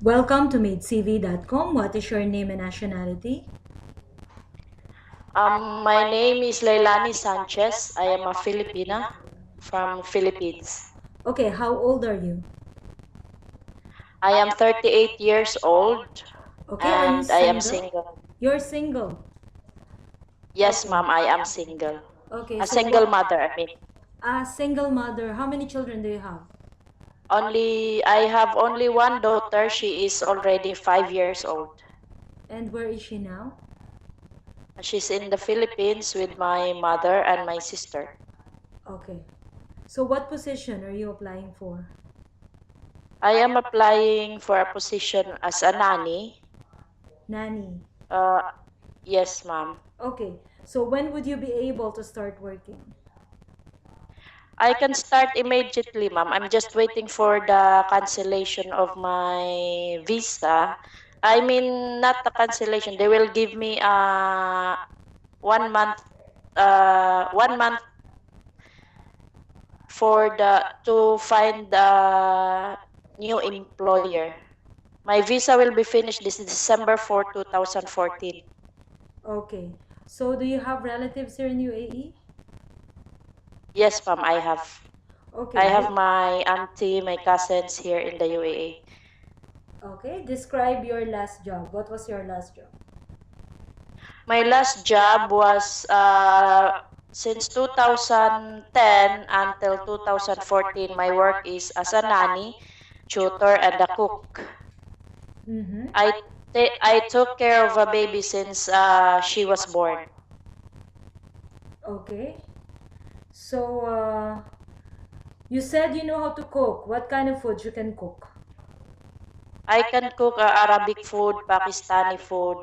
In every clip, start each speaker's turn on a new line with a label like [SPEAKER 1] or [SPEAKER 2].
[SPEAKER 1] Welcome to MadeCV.com. What is your name and nationality?
[SPEAKER 2] My name is Leilani Sanchez. I am a Filipina from Philippines.
[SPEAKER 1] Okay, how old are you?
[SPEAKER 2] I am 38 years old
[SPEAKER 1] Okay, are you
[SPEAKER 2] and I am
[SPEAKER 1] single?
[SPEAKER 2] single.
[SPEAKER 1] You're single.
[SPEAKER 2] Yes,
[SPEAKER 1] Okay.
[SPEAKER 2] ma'am, I am single.
[SPEAKER 1] Okay,
[SPEAKER 2] A
[SPEAKER 1] so
[SPEAKER 2] single
[SPEAKER 1] what?
[SPEAKER 2] mother, I mean.
[SPEAKER 1] A single mother. How many children do you have?
[SPEAKER 2] I have only one daughter. She is already 5 years old.
[SPEAKER 1] And where is she now?
[SPEAKER 2] She's in the Philippines with my mother and my sister.
[SPEAKER 1] Okay. So what position are you applying for?
[SPEAKER 2] I am applying for a position as a nanny.
[SPEAKER 1] Nanny.
[SPEAKER 2] Uh, yes, ma'am.
[SPEAKER 1] Okay. So when would you be able to start working?
[SPEAKER 2] I can start immediately, ma'am. I'm just waiting for the cancellation of my visa. I mean, not the cancellation. They will give me 1 month, 1 month for the to find the new employer. My visa will be finished this December 4, 2014.
[SPEAKER 1] Okay. So do you have relatives here in UAE?
[SPEAKER 2] Yes, ma'am, I have. I
[SPEAKER 1] Okay.
[SPEAKER 2] have my auntie, my cousins here in the UAE.
[SPEAKER 1] Okay. Describe your last job. What was your last job?
[SPEAKER 2] My last job was since 2010 until 2014. My work is as a nanny, tutor, and a cook.
[SPEAKER 1] Mm-hmm.
[SPEAKER 2] I took care of a baby since she was born.
[SPEAKER 1] Okay. So, you said you know how to cook. What kind of food you can cook?
[SPEAKER 2] I can cook Arabic food, Pakistani food,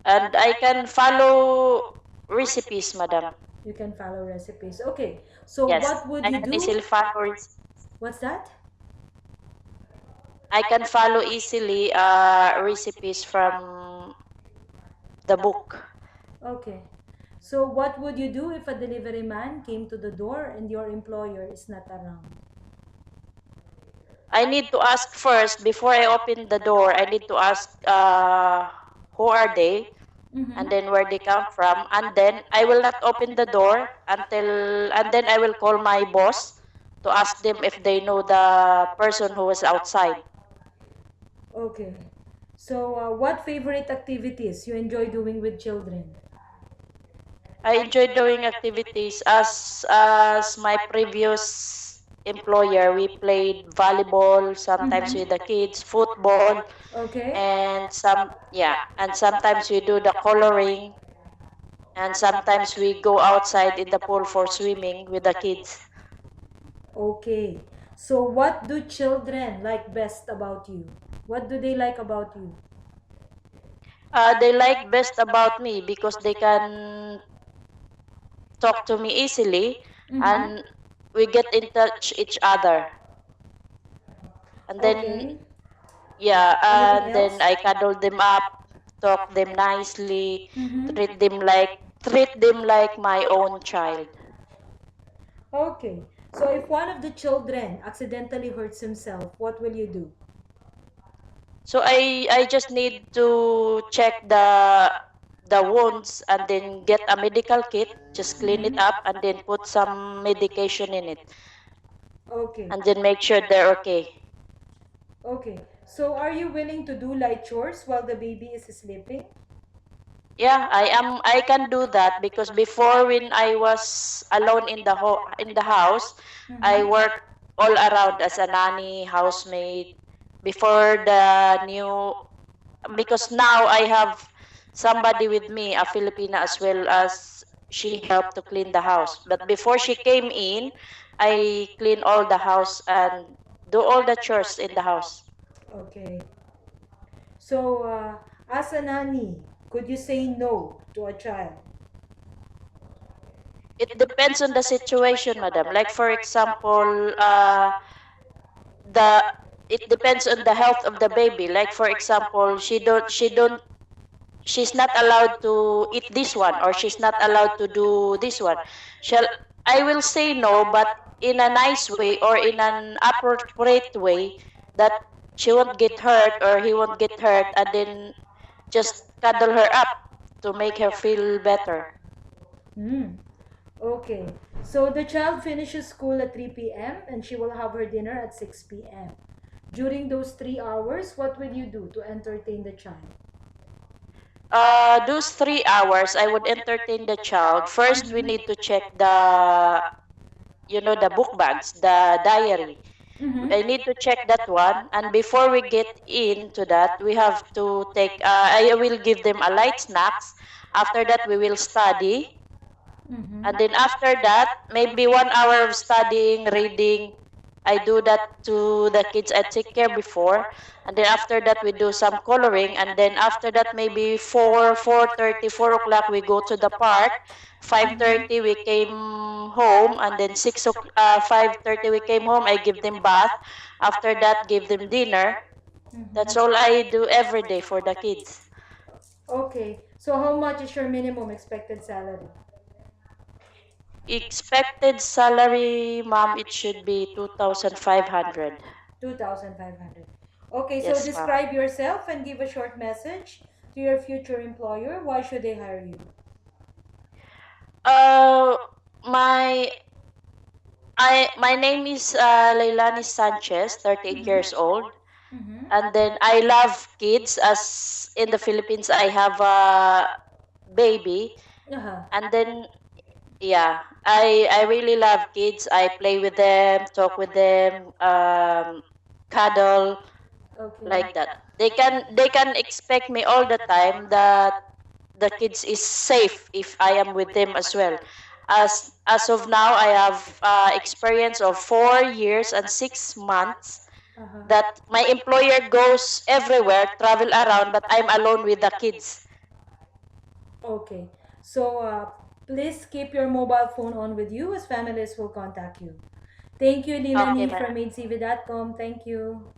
[SPEAKER 2] and I can follow recipes, madam.
[SPEAKER 1] You can follow recipes. Okay. So,
[SPEAKER 2] Yes,
[SPEAKER 1] what would
[SPEAKER 2] I
[SPEAKER 1] you
[SPEAKER 2] can
[SPEAKER 1] do?
[SPEAKER 2] easily follow.
[SPEAKER 1] What's that?
[SPEAKER 2] I can follow easily recipes from the book.
[SPEAKER 1] Okay. So, what would you do if a delivery man came to the door and your employer is not around?
[SPEAKER 2] I need to ask first before I open the door. I need to ask who are they, and
[SPEAKER 1] Mm-hmm.
[SPEAKER 2] then where they come from, and then I will not open the door until, and then I will call my boss to ask them if they know the person who was outside.
[SPEAKER 1] Okay. So, what favorite activities you enjoy doing with children?
[SPEAKER 2] I enjoy doing activities as my previous employer. We played volleyball sometimes with the kids, football,
[SPEAKER 1] Okay.
[SPEAKER 2] and and sometimes we do the coloring, and sometimes we go outside in the pool for swimming with the kids.
[SPEAKER 1] Okay. So, what do children like best about you? What do they like about you?
[SPEAKER 2] They like best about me because they can talk to me easily,
[SPEAKER 1] Mm-hmm.
[SPEAKER 2] and we get in touch each other. And then
[SPEAKER 1] Okay. Anything
[SPEAKER 2] and then
[SPEAKER 1] else?
[SPEAKER 2] I cuddle them up, talk them nicely,
[SPEAKER 1] Mm-hmm.
[SPEAKER 2] treat them like my own child.
[SPEAKER 1] Okay. So, if one of the children accidentally hurts himself, what will you do?
[SPEAKER 2] So I just need to check the wounds and then get a medical kit, just clean it up and then put some medication in it
[SPEAKER 1] Okay.
[SPEAKER 2] and then make sure they're okay.
[SPEAKER 1] Okay. So, are you willing to do light chores while the baby is sleeping?
[SPEAKER 2] Yeah, I can do that because before, when I was alone in in the house, I
[SPEAKER 1] Mm-hmm.
[SPEAKER 2] worked all around as a nanny, housemaid before the new, because now I have somebody with me, a Filipina, as well as she helped to clean the house. But before she came in, I clean all the house and do all the chores in the house.
[SPEAKER 1] Okay. So, as a nanny, could you say no to a child?
[SPEAKER 2] It depends on the situation, madam. Like for example, the it depends on the health of the baby. Like for example, she's not allowed to eat this one, or she's not allowed to do this one. Shall I will say no, but in a nice way or in an appropriate way, that she won't get hurt or he won't get hurt, and then just cuddle her up to make her feel better.
[SPEAKER 1] Hmm. Okay. So the child finishes school at 3 p.m. and she will have her dinner at 6 p.m. During those 3 hours, what will you do to entertain the child?
[SPEAKER 2] Those 3 hours, I would entertain the child. First, we need to check the book bags, the diary.
[SPEAKER 1] Mm-hmm.
[SPEAKER 2] I need to check that one. And before we get into that, we have to I will give them a light snacks. After that, we will study.
[SPEAKER 1] Mm-hmm.
[SPEAKER 2] And then after that, maybe 1 hour of studying, reading. I do that to the kids I take care before. And then after that, we do some coloring. And then after that, maybe 4:30, 4 o'clock, we go to the park. 5:30, we came home. And then 5:30, we came home. I give them bath. After that, give them dinner. That's all I do every day for the kids.
[SPEAKER 1] Okay. So how much is your minimum expected salary?
[SPEAKER 2] Expected salary, ma'am, it should be 2,500.
[SPEAKER 1] 2,500. Okay, so
[SPEAKER 2] Yes, ma'am.
[SPEAKER 1] describe yourself and give a short message to your future employer. Why should they hire you?
[SPEAKER 2] Uh, my my name is Leilani Sanchez, 38 years old,
[SPEAKER 1] Mm-hmm.
[SPEAKER 2] and then I love kids. As in the Philippines, I have a baby,
[SPEAKER 1] Uh-huh.
[SPEAKER 2] and then yeah, I really love kids. I play with them, talk with them, cuddle,
[SPEAKER 1] Okay.
[SPEAKER 2] like that. They can expect me all the time that the kids is safe if I am with them as well. As of now, I have experience of 4 years and 6 months
[SPEAKER 1] Uh-huh.
[SPEAKER 2] that my employer goes everywhere, travel around, but I'm alone with the kids.
[SPEAKER 1] Okay. So please keep your mobile phone on with you as families will contact you. Thank you,
[SPEAKER 2] Okay,
[SPEAKER 1] Lilani
[SPEAKER 2] ma'am.
[SPEAKER 1] from AidCV.com. Thank you.